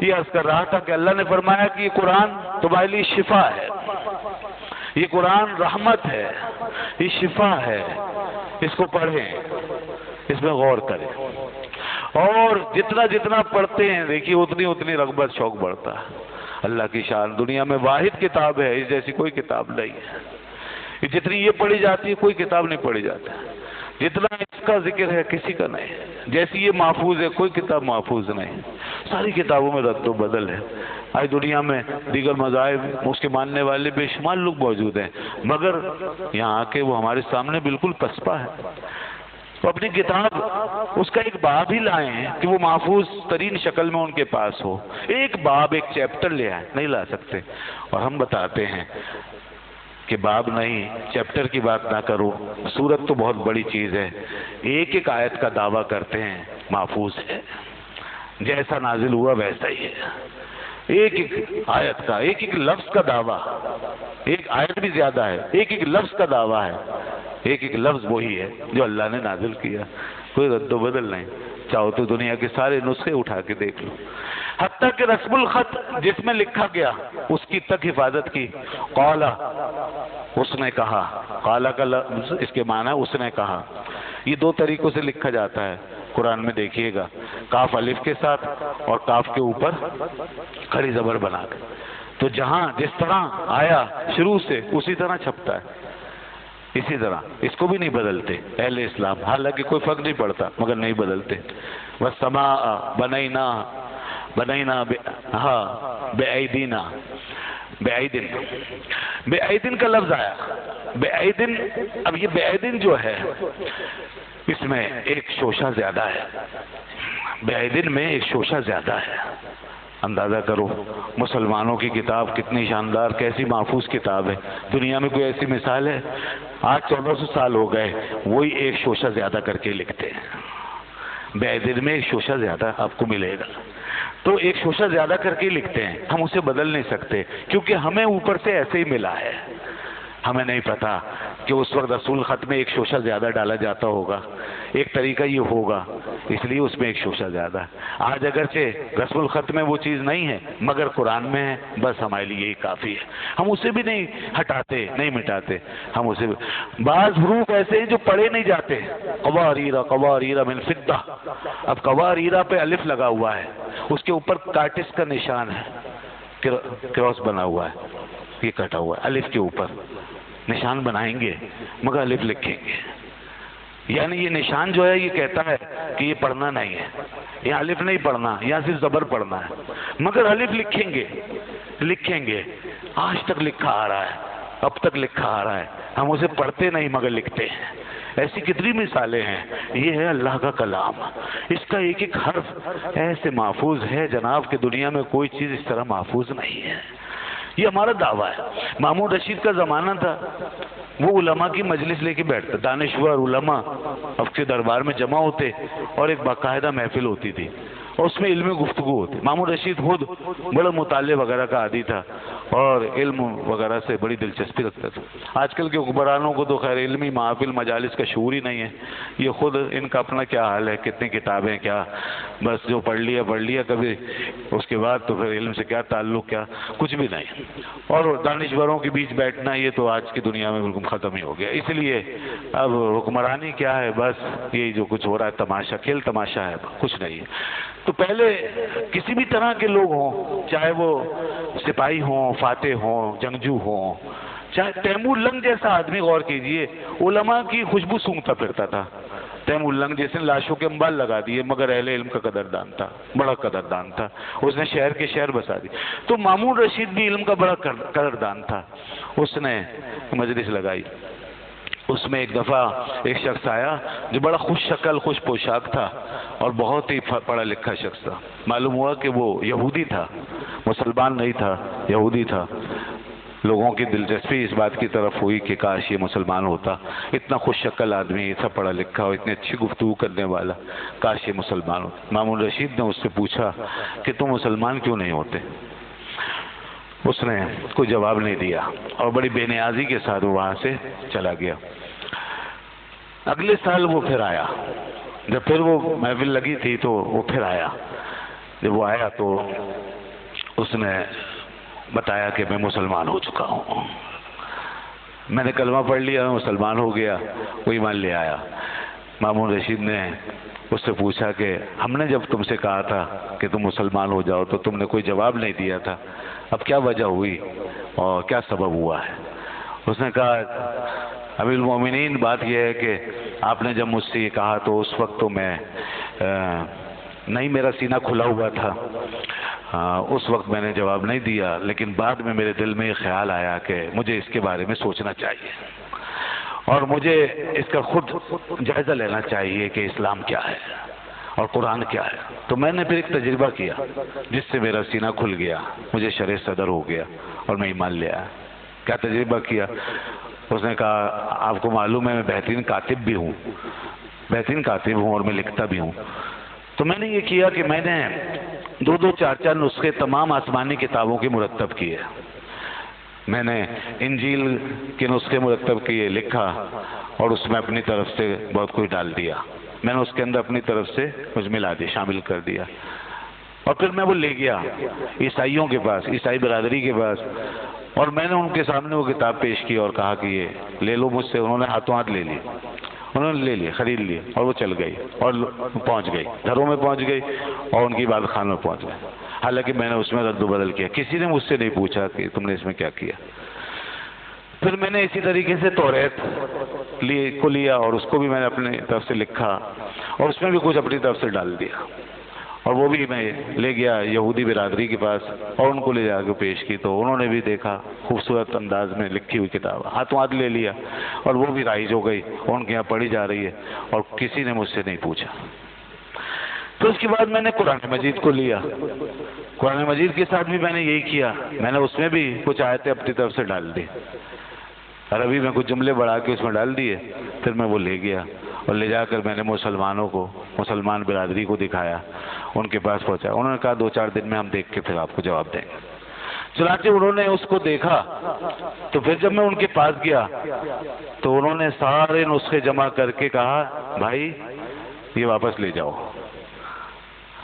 یہ عرض کر رہا تھا کہ اللہ نے فرمایا کہ یہ قرآن تمہارے لیے شفا ہے، یہ قرآن رحمت ہے، یہ شفا ہے، اس کو پڑھیں، اس میں غور کریں، اور جتنا جتنا پڑھتے ہیں دیکھیے اتنی اتنی رغبت شوق بڑھتا ہے۔ اللہ کی شان، دنیا میں واحد کتاب ہے، اس جیسی کوئی کتاب نہیں ہے، جتنی یہ پڑھی جاتی ہے کوئی کتاب نہیں پڑھی جاتی، جتنا اس کا ذکر ہے کسی کا نہیں، جیسی یہ محفوظ ہے کوئی کتاب محفوظ نہیں، ساری کتابوں میں رد و بدل ہے۔ آج دنیا میں دیگر مذاہب، اس کے ماننے والے بے شمار لوگ موجود ہیں، مگر یہاں آ کے وہ ہمارے سامنے بالکل پسپا ہے۔ تو اپنی کتاب اس کا ایک باب ہی لائیں ہیں کہ وہ محفوظ ترین شکل میں ان کے پاس ہو، ایک باب ایک چیپٹر لے آئیں، نہیں لا سکتے، اور ہم بتاتے ہیں کہ باب نہیں، چیپٹر کی بات نہ کرو، سورت تو بہت بڑی چیز ہے، ایک ایک آیت کا دعویٰ کرتے ہیں محفوظ ہے، جیسا نازل ہوا ویسا ہی ہے، ایک ایک آیت کا، ایک ایک لفظ کا دعویٰ، ایک آیت بھی زیادہ ہے، ایک ایک لفظ کا دعویٰ ہے، ایک ایک لفظ وہی ہے جو اللہ نے نازل کیا، کوئی رد و بدل نہیں۔ چاہو تو دنیا کے سارے نسخے اٹھا کے دیکھ لو، حتیٰ کہ رسم الخط جس میں لکھا گیا اس کی تک حفاظت کی۔ قالا، اس نے کہا، قالا کا لفظ اس کے معنی اس نے کہا، یہ دو طریقوں سے لکھا جاتا ہے قرآن میں، دیکھیے گا، کاف الف کے ساتھ اور کاف کے اوپر کھڑی زبر بنا کے، تو جہاں جس طرح آیا شروع سے اسی طرح چھپتا ہے، اسی طرح اس کو بھی نہیں بدلتے اہل اسلام، حالانکہ کوئی فرق نہیں پڑتا مگر نہیں بدلتے۔ والسماء بنینا بأیدینا، بأیدن کا لفظ آیا، بأیدن، اب یہ بأیدن جو ہے اس میں ایک شوشہ زیادہ ہے، بأیدن میں ایک شوشہ زیادہ ہے۔ اندازہ کرو مسلمانوں کی کتاب کتنی شاندار، کیسی محفوظ کتاب ہے، دنیا میں کوئی ایسی مثال ہے؟ آج 1400 سال ہو گئے وہی ایک شوشہ زیادہ کر کے لکھتے ہیں، بأیدن میں ایک شوشہ زیادہ آپ کو ملے گا، تو ایک شوشہ زیادہ کر کے لکھتے ہیں، ہم اسے بدل نہیں سکتے کیونکہ ہمیں اوپر سے ایسے ہی ملا ہے، ہمیں نہیں پتا کہ اس وقت رسول خط میں ایک شوشہ زیادہ ڈالا جاتا ہوگا، ایک طریقہ یہ ہوگا، اس لیے اس میں ایک شوشہ زیادہ ہے۔ آج اگرچہ رسم الخط میں وہ چیز نہیں ہے مگر قرآن میں ہے، بس ہمارے لیے یہی کافی ہے، ہم اسے بھی نہیں ہٹاتے، نہیں مٹاتے، ہم اسے بھی۔ بعض حروف ایسے ہیں جو پڑھے نہیں جاتے، قواریرا من فضہ، اب قواریرا پہ الف لگا ہوا ہے، اس کے اوپر کاٹس کا نشان ہے، کراس بنا ہوا ہے، یہ کٹا ہوا ہے، الف کے اوپر نشان بنائیں گے مگر الف لکھیں گے، یعنی یہ نشان جو ہے یہ کہتا ہے کہ یہ پڑھنا نہیں ہے، یہاں الف نہیں پڑھنا، یہاں صرف زبر پڑھنا ہے، مگر الف لکھیں گے، لکھیں گے، آج تک لکھا آ رہا ہے، اب تک لکھا آ رہا ہے، ہم اسے پڑھتے نہیں مگر لکھتے ہیں۔ ایسی کتنی مثالیں ہیں، یہ ہے اللہ کا کلام، اس کا ایک ایک حرف ایسے محفوظ ہے جناب کہ دنیا میں کوئی چیز اس طرح محفوظ نہیں ہے، یہ ہمارا دعویٰ ہے۔ مامون رشید کا زمانہ تھا، وہ علماء کی مجلس لے کے بیٹھتا، دانشور علماء اب کے دربار میں جمع ہوتے اور ایک باقاعدہ محفل ہوتی تھی اور اس میں علم گفتگو ہوتی۔ مامون رشید خود بڑا مطالعے وغیرہ کا عادی تھا اور علم وغیرہ سے بڑی دلچسپی رکھتا تھا۔ آج کل کے حکمرانوں کو تو خیر علمی محافل مجالس کا شعور ہی نہیں ہے، یہ خود ان کا اپنا کیا حال ہے، کتنی کتابیں، کیا بس جو پڑھ لیا کبھی، اس کے بعد تو پھر علم سے کیا تعلق، کیا کچھ بھی نہیں، اور دانشوروں کے بیچ بیٹھنا یہ تو آج کی دنیا میں بالکل ختم ہی ہو گیا۔ اس لیے اب حکمرانی کیا ہے، بس یہ جو کچھ ہو رہا ہے تماشا، کھیل تماشا ہے، کچھ نہیں ہے۔ تو پہلے کسی بھی طرح کے لوگ ہوں، چاہے وہ سپاہی ہوں، فاتح ہوں، جنگجو ہوں، چاہے تیمور لنگ جیسا آدمی، غور کیجئے علماء کی خوشبو سونگھتا پھرتا تھا، تیمور لنگ جیسے لاشوں کے انبال لگا دیے مگر اہل علم کا قدردان تھا، بڑا قدردان تھا، اس نے شہر کے شہر بسا دی۔ تو مامون رشید بھی علم کا بڑا قدردان تھا، اس نے مجلس لگائی، اس میں ایک دفعہ ایک شخص آیا جو بڑا خوش شکل، خوش پوشاک تھا اور بہت ہی پڑھا لکھا شخص تھا، معلوم ہوا کہ وہ یہودی تھا، مسلمان نہیں تھا، یہودی تھا۔ لوگوں کی دلچسپی اس بات کی طرف ہوئی کہ کاش یہ مسلمان ہوتا، اتنا خوش شکل آدمی، اتنا پڑھا لکھا اور اتنی اچھی گفتگو کرنے والا، کاش یہ مسلمان ہوتا۔ مامون رشید نے اس سے پوچھا کہ تم مسلمان کیوں نہیں ہوتے؟ اس نے کوئی جواب نہیں دیا اور بڑی بے نیازی کے ساتھ وہاں سے چلا گیا۔ اگلے سال وہ پھر آیا، جب پھر وہ محفل لگی تھی تو وہ پھر آیا، جب وہ آیا تو اس نے بتایا کہ میں مسلمان ہو چکا ہوں، میں نے کلمہ پڑھ لیا، میں مسلمان ہو گیا، وہ ایمان لے آیا۔ مامون رشید نے اس سے پوچھا کہ ہم نے جب تم سے کہا تھا کہ تم مسلمان ہو جاؤ تو تم نے کوئی جواب نہیں دیا تھا، اب کیا وجہ ہوئی اور کیا سبب ہوا ہے؟ اس نے کہا امیر المومنین بات یہ ہے کہ آپ نے جب مجھ سے یہ کہا تو اس وقت تو میں نہیں، میرا سینہ کھلا ہوا تھا، اس وقت میں نے جواب نہیں دیا، لیکن بعد میں میرے دل میں یہ خیال آیا کہ مجھے اس کے بارے میں سوچنا چاہیے اور مجھے اس کا خود جائزہ لینا چاہیے کہ اسلام کیا ہے اور قرآن کیا ہے۔ تو میں نے پھر ایک تجربہ کیا جس سے میرا سینہ کھل گیا، مجھے شرح صدر ہو گیا اور میں ایمان لے آیا۔ کیا تجربہ کیا؟ اس نے کہا آپ کو معلوم ہے میں بہترین کاتب بھی ہوں، بہترین کاتب ہوں اور میں لکھتا بھی ہوں۔ تو میں نے یہ کیا کہ میں نے 2-2 4-4 نسخے تمام آسمانی کتابوں کے مرتب کیے، میں نے انجیل کے نسخے مرتب کیے، لکھا اور اس میں اپنی طرف سے بہت کچھ ڈال دیا، میں نے اس کے اندر اپنی طرف سے کچھ ملا دیا، شامل کر دیا، اور پھر میں وہ لے گیا عیسائیوں کے پاس، عیسائی برادری کے پاس، اور میں نے ان کے سامنے وہ کتاب پیش کی اور کہا کہ یہ لے لو مجھ سے۔ انہوں نے ہاتھوں ہاتھ لے لی، انہوں نے لے لی، خرید لی اور وہ چل گئی اور پہنچ گئی، گھروں میں پہنچ گئی اور ان کی عبادت خانوں میں پہنچ گئی۔ حالانکہ میں نے اس میں رد و بدل کیا، کسی نے مجھ سے نہیں پوچھا کہ تم نے اس میں کیا کیا۔ پھر میں نے اسی طریقے سے توریت کو لیا اور اس کو بھی میں نے اپنی طرف سے لکھا اور اس میں بھی کچھ اپنی طرف سے ڈال دیا، اور وہ بھی میں لے گیا یہودی برادری کے پاس اور ان کو لے جا کے پیش کی، تو انہوں نے بھی دیکھا خوبصورت انداز میں لکھی ہوئی کتاب، ہاتھوں ہاتھ لے لیا اور وہ بھی رائج ہو گئی اور ان کے یہاں پڑھی جا رہی ہے اور کسی نے مجھ سے نہیں پوچھا۔ تو اس کے بعد میں نے قرآن مجید کو لیا، قرآن مجید کے ساتھ بھی میں نے یہی کیا، میں نے اس میں بھی کچھ آیتیں اپنی طرف سے ڈال دی، عربی میں کچھ جملے بڑھا کے اس میں ڈال دیے، پھر میں وہ لے گیا اور لے جا کر میں نے مسلمانوں کو، مسلمان برادری کو دکھایا، ان کے پاس پہنچا، انہوں نے کہا 2-4 دن میں ہم دیکھ کے پھر آپ کو جواب دیں گے۔ چنانچہ انہوں نے اس کو دیکھا، تو پھر جب میں ان کے پاس گیا تو انہوں نے سارے نسخے جمع کر کے کہا بھائی یہ واپس لے جاؤ،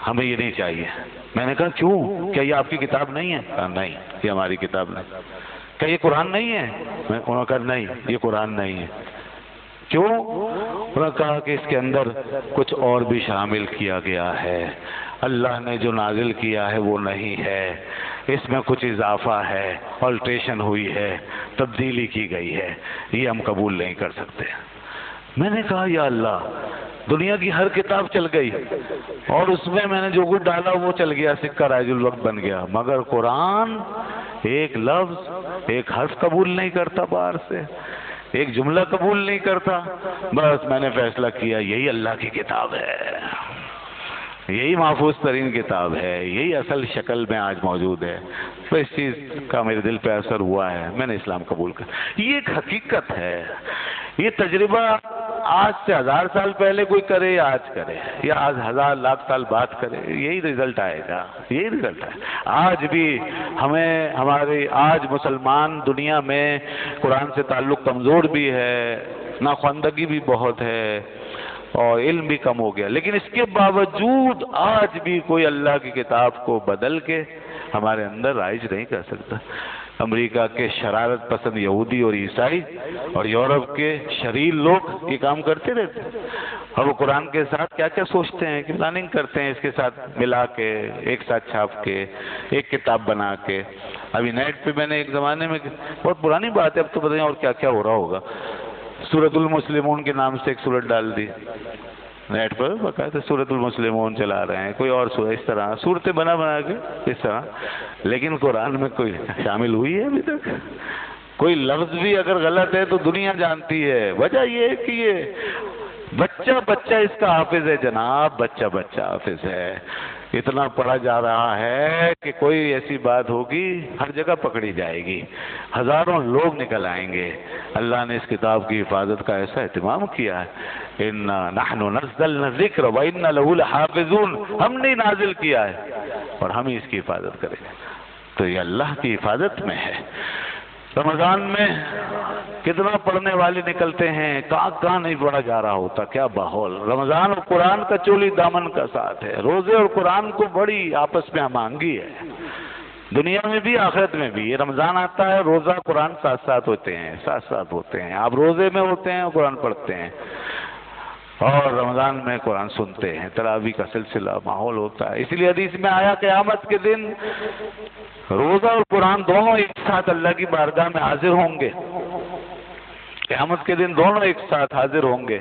ہمیں یہ نہیں چاہیے۔ میں نے کہا کیوں، کیا یہ آپ کی کتاب نہیں ہے؟ کہا نہیں، یہ ہماری کتاب نہیں۔ کیا یہ قرآن نہیں ہے؟ انہوں نے کہا نہیں، یہ قرآن نہیں ہے۔ کیوں؟ انہوں نے کہا کہ اس کے اندر کچھ اور بھی شامل کیا گیا ہے، اللہ نے جو نازل کیا ہے وہ نہیں ہے، اس میں کچھ اضافہ ہے، آلٹریشن ہوئی ہے، تبدیلی کی گئی ہے، یہ ہم قبول نہیں کر سکتے۔ میں نے کہا یا اللہ، دنیا کی ہر کتاب چل گئی اور اس میں نے جو کچھ ڈالا وہ چل گیا، سکہ رائج الوقت بن گیا، مگر قرآن ایک لفظ ایک حرف قبول نہیں کرتا، باہر سے ایک جملہ قبول نہیں کرتا۔ بس میں نے فیصلہ کیا یہی اللہ کی کتاب ہے، یہی محفوظ ترین کتاب ہے، یہی اصل شکل میں آج موجود ہے۔ تو اس چیز کا میرے دل پہ اثر ہوا ہے، میں نے اسلام قبول کر۔ یہ ایک حقیقت ہے، یہ تجربہ آج سے 1000 سال پہلے کوئی کرے یا آج کرے یا آج 1000 لاکھ سال بعد کرے، یہی رزلٹ آئے گا، یہی رزلٹ ہے۔ آج بھی ہمیں ہمارے آج مسلمان دنیا میں قرآن سے تعلق کمزور بھی ہے، ناخواندگی بھی بہت ہے اور علم بھی کم ہو گیا، لیکن اس کے باوجود آج بھی کوئی اللہ کی کتاب کو بدل کے ہمارے اندر رائج نہیں کر سکتا۔ امریکہ کے شرارت پسند یہودی اور عیسائی اور یورپ کے شریر لوگ یہ کام کرتے رہتے ہیں، اور وہ قرآن کے ساتھ کیا کیا سوچتے ہیں کہ پلاننگ کرتے ہیں، اس کے ساتھ ملا کے ایک ساتھ چھاپ کے ایک کتاب بنا کے۔ ابھی نیٹ پہ میں نے ایک زمانے میں، بہت پرانی بات ہے، اب تو پتہ نہیں اور کیا کیا ہو رہا ہوگا، سورۃ المسلمون کے نام سے ایک سورت ڈال دی نیٹ پر، باقاعدہ سورۃ المسلمون چلا رہے ہیں، کوئی اور سورہ، اس طرح صورتیں بنا کے اس طرح، لیکن قرآن میں کوئی شامل ہوئی ہے ابھی تک؟ کوئی لفظ بھی اگر غلط ہے تو دنیا جانتی ہے، وجہ یہ ہے کہ یہ بچہ اس کا حافظ ہے جناب، بچہ حافظ ہے، اتنا پڑھا جا رہا ہے کہ کوئی ایسی بات ہوگی ہر جگہ پکڑی جائے گی، ہزاروں لوگ نکل آئیں گے۔ اللہ نے اس کتاب کی حفاظت کا ایسا اہتمام کیا ہے، اِنَّا نَحْنُ نَزَّلْنَا الذِّكْرَ وَإِنَّا لَهُ لَحَافِظُونَ، ہم نے نازل کیا ہے اور ہم ہی اس کی حفاظت کریں گے۔ تو یہ اللہ کی حفاظت میں ہے۔ رمضان میں کتنا پڑھنے والے نکلتے ہیں، کہاں نہیں پڑھا جا رہا ہوتا، کیا ماحول۔ رمضان اور قرآن کا چولی دامن کا ساتھ ہے، روزے اور قرآن کو بڑی آپس میں ہمانگی ہے، دنیا میں بھی آخرت میں بھی۔ یہ رمضان آتا ہے، روزہ قرآن ساتھ ساتھ ہوتے ہیں، آپ روزے میں ہوتے ہیں اور قرآن پڑھتے ہیں، اور رمضان میں قرآن سنتے ہیں، تراویح کا سلسلہ ماحول ہوتا ہے۔ اسی لیے حدیث میں آیا قیامت کے دن روزہ اور قرآن دونوں ایک ساتھ اللہ کی بارگاہ میں حاضر ہوں گے، قیامت کے دن دونوں ایک ساتھ حاضر ہوں گے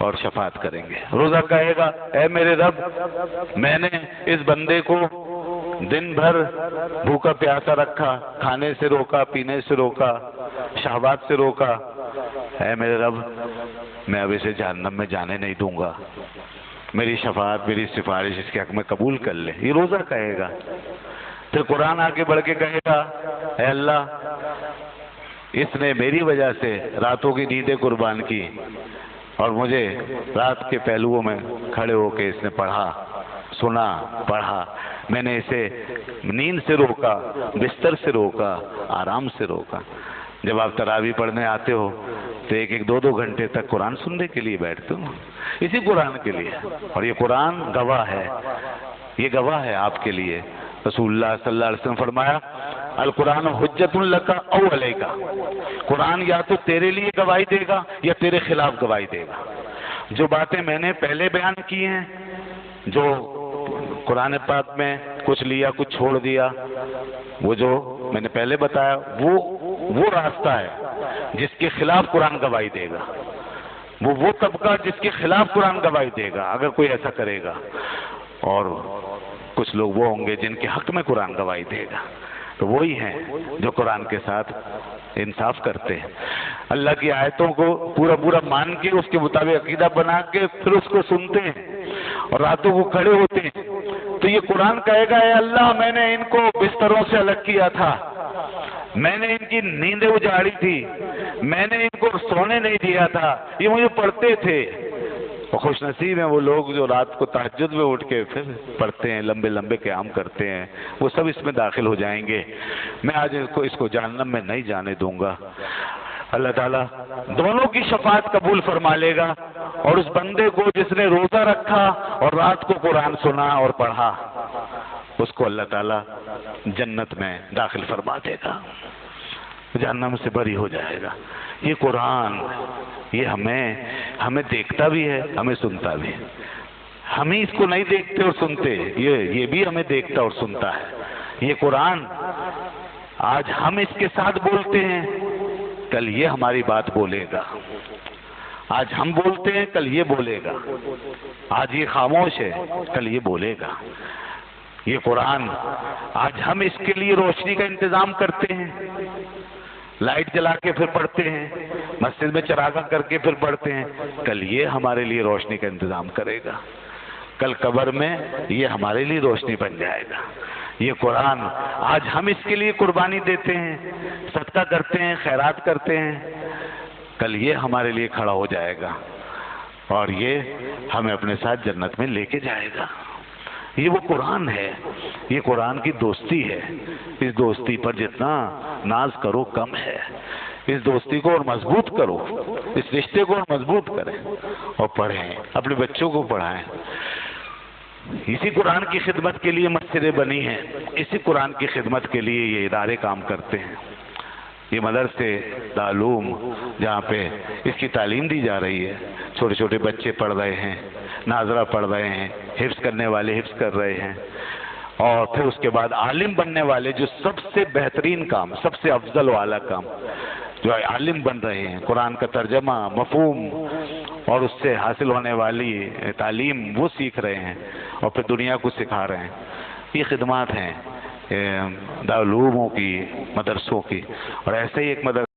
اور شفاعت کریں گے۔ روزہ کہے گا اے میرے رب، میں نے اس بندے کو دن بھر بھوکا پیاسا رکھا، کھانے سے روکا، پینے سے روکا، شہوات سے روکا، اے میرے رب میں اب اسے جہنم میں جانے نہیں دوں گا، میری شفاعت، میری سفارش اس کے حق میں قبول کر لے۔ یہ روزہ کہے گا۔ پھر قرآن آگے بڑھ کے کہے گا اے اللہ، اس نے میری وجہ سے راتوں کی نیندیں قربان کی اور مجھے رات کے پہلوؤں میں کھڑے ہو کے اس نے پڑھا، سنا، پڑھا، میں نے اسے نیند سے روکا، بستر سے روکا، آرام سے روکا۔ جب آپ تراویح پڑھنے آتے ہو تو ایک دو گھنٹے تک قرآن سننے کے لیے بیٹھتے ہو، اسی قرآن کے لیے، اور یہ قرآن گواہ ہے، یہ گواہ ہے آپ کے لیے۔ رسول اللہ صلی اللہ علیہ وسلم فرمایا القرآن حجت لک او علیک، قرآن یا تو تیرے لیے گواہی دے گا یا تیرے خلاف گواہی دے گا۔ جو باتیں میں نے پہلے بیان کی ہیں، جو قرآن پاک میں کچھ لیا کچھ چھوڑ دیا، وہ جو میں نے پہلے بتایا وہ راستہ ہے جس کے خلاف قرآن گواہی دے گا، وہ طبقہ جس کے خلاف قرآن گواہی دے گا اگر کوئی ایسا کرے گا، اور کچھ لوگ وہ ہوں گے جن کے حق میں قرآن گواہی دے گا، تو وہی ہیں جو قرآن کے ساتھ انصاف کرتے ہیں، اللہ کی آیتوں کو پورا مان کے اس کے مطابق عقیدہ بنا کے پھر اس کو سنتے ہیں اور راتوں کو کھڑے ہوتے ہیں۔ تو یہ قرآن کہے گا اے اللہ، میں نے ان کو بستروں سے الگ کیا تھا، میں نے ان کی نیندیں اجاڑی تھی، میں نے ان کو سونے نہیں دیا تھا، یہ مجھے پڑھتے تھے۔ اور خوش نصیب ہیں وہ لوگ جو رات کو تہجد میں اٹھ کے پھر پڑھتے ہیں، لمبے لمبے قیام کرتے ہیں، وہ سب اس میں داخل ہو جائیں گے۔ میں آج اس کو جہنم میں نہیں جانے دوں گا۔ اللہ تعالیٰ دونوں کی شفاعت قبول فرما لے گا، اور اس بندے کو جس نے روزہ رکھا اور رات کو قرآن سنا اور پڑھا، اس کو اللہ تعالیٰ جنت میں داخل فرما دے گا، جہنم سے بری ہو جائے گا۔ یہ قرآن یہ ہمیں دیکھتا بھی ہے، ہمیں سنتا بھی ہے۔ ہم ہی اس کو نہیں دیکھتے اور سنتے، یہ بھی ہمیں دیکھتا اور سنتا ہے۔ یہ قرآن آج ہم اس کے ساتھ بولتے ہیں، کل یہ ہماری بات بولے گا۔ آج ہم بولتے ہیں، کل یہ بولے گا۔ آج یہ خاموش ہے، کل یہ بولے گا۔ یہ قرآن آج ہم اس کے لیے روشنی کا انتظام کرتے ہیں، لائٹ جلا کے پھر پڑھتے ہیں، مسجد میں چراغاں کر کے پھر پڑھتے ہیں، کل یہ ہمارے لیے روشنی کا انتظام کرے گا، کل قبر میں یہ ہمارے لیے روشنی بن جائے گا۔ یہ قرآن آج ہم اس کے لیے قربانی دیتے ہیں، صدقہ کرتے ہیں، خیرات کرتے ہیں، کل یہ ہمارے لیے کھڑا ہو جائے گا اور یہ ہمیں اپنے ساتھ جنت میں لے کے جائے گا۔ یہ وہ قرآن ہے، یہ قرآن کی دوستی ہے۔ اس دوستی پر جتنا ناز کرو کم ہے، اس دوستی کو اور مضبوط کرو، اس رشتے کو اور مضبوط کریں اور پڑھیں، اپنے بچوں کو پڑھائیں۔ اسی قرآن کی خدمت کے لیے مسجدیں بنی ہیں، اسی قرآن کی خدمت کے لیے یہ ادارے کام کرتے ہیں۔ یہ مدرسے تعلیم جہاں پہ اس کی تعلیم دی جا رہی ہے، چھوٹے چھوٹے بچے پڑھ رہے ہیں، ناظرہ پڑھ رہے ہیں، حفظ کرنے والے حفظ کر رہے ہیں، اور پھر اس کے بعد عالم بننے والے جو سب سے بہترین کام، سب سے افضل والا کام، جو عالم بن رہے ہیں، قرآن کا ترجمہ، مفہوم اور اس سے حاصل ہونے والی تعلیم وہ سیکھ رہے ہیں اور پھر دنیا کو سکھا رہے ہیں۔ یہ خدمات ہیں دارالعلوموں کی، مدرسوں کی، اور ایسے ہی ایک مدرسہ